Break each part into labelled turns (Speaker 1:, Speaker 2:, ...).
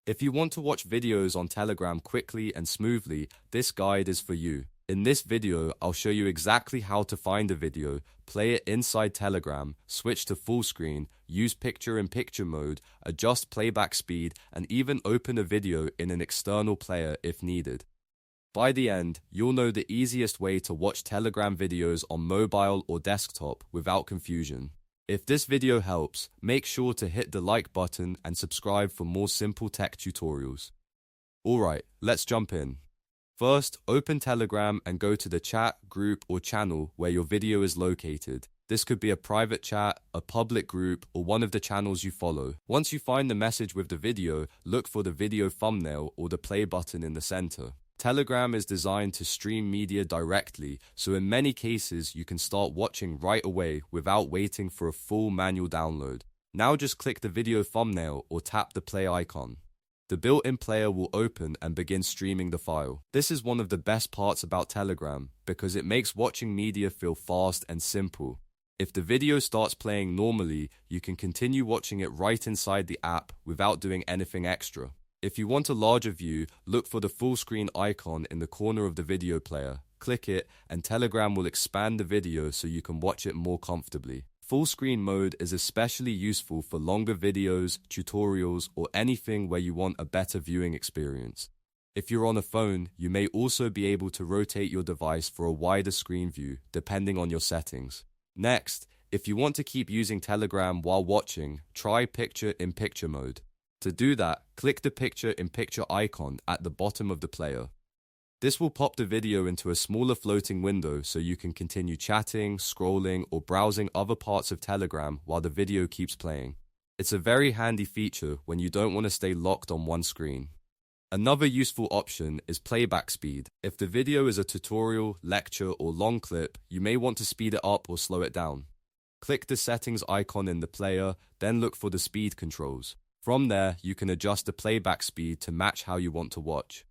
Speaker 1: If you want to watch videos on Telegram quickly and smoothly, this guide is for you. In this video, I'll show you exactly how to find a video, play it inside Telegram, switch to full screen, use picture-in-picture mode, adjust playback speed, and even open a video in an external player if needed. By the end, you'll know the easiest way to watch Telegram videos on mobile or desktop without confusion. If this video helps, make sure to hit the like button and subscribe for more simple tech tutorials. Alright, let's jump in. First, open Telegram and go to the chat, group, or channel where your video is located. This could be a private chat, a public group, or one of the channels you follow. Once you find the message with the video, look for the video thumbnail or the play button in the center. Telegram is designed to stream media directly, so in many cases you can start watching right away without waiting for a full manual download. Now just click the video thumbnail or tap the play icon. The built-in player will open and begin streaming the file. This is one of the best parts about Telegram because it makes watching media feel fast and simple. If the video starts playing normally, you can continue watching it right inside the app without doing anything extra. If you want a larger view, look for the full screen icon in the corner of the video player. Click it and Telegram will expand the video so you can watch it more comfortably. Full screen mode is especially useful for longer videos, tutorials, or anything where you want a better viewing experience. If you're on a phone, you may also be able to rotate your device for a wider screen view, depending on your settings. Next, if you want to keep using Telegram while watching, try picture-in-picture mode. To do that, click the picture-in-picture icon at the bottom of the player. This will pop the video into a smaller floating window so you can continue chatting, scrolling, or browsing other parts of Telegram while the video keeps playing. It's a very handy feature when you don't want to stay locked on one screen. Another useful option is playback speed. If the video is a tutorial, lecture, or long clip, you may want to speed it up or slow it down. Click the settings icon in the player, then look for the speed controls. From there, you can adjust the playback speed to match how you want to watch.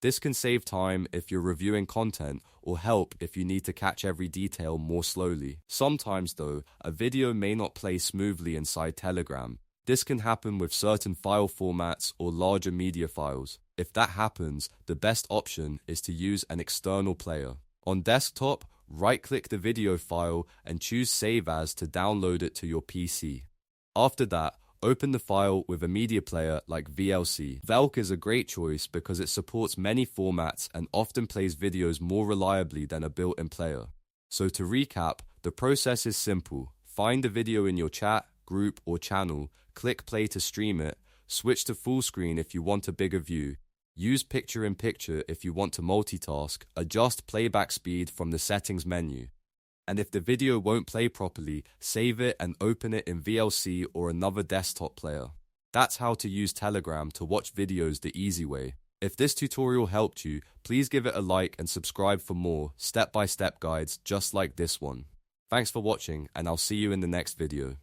Speaker 1: This can save time if you're reviewing content or help if you need to catch every detail more slowly. Sometimes though, a video may not play smoothly inside Telegram. This can happen with certain file formats or larger media files. If that happens, the best option is to use an external player. On desktop, right-click the video file and choose Save As to download it to your PC. After that, open the file with a media player like VLC. VLC is a great choice because it supports many formats and often plays videos more reliably than a built-in player. So to recap, the process is simple. Find the video in your chat, group, or channel, click play to stream it, switch to full screen if you want a bigger view, use picture-in-picture if you want to multitask, adjust playback speed from the settings menu. And if the video won't play properly, save it and open it in VLC or another desktop player. That's how to use Telegram to watch videos the easy way. If this tutorial helped you, please give it a like and subscribe for more step-by-step guides just like this one. Thanks for watching, and I'll see you in the next video.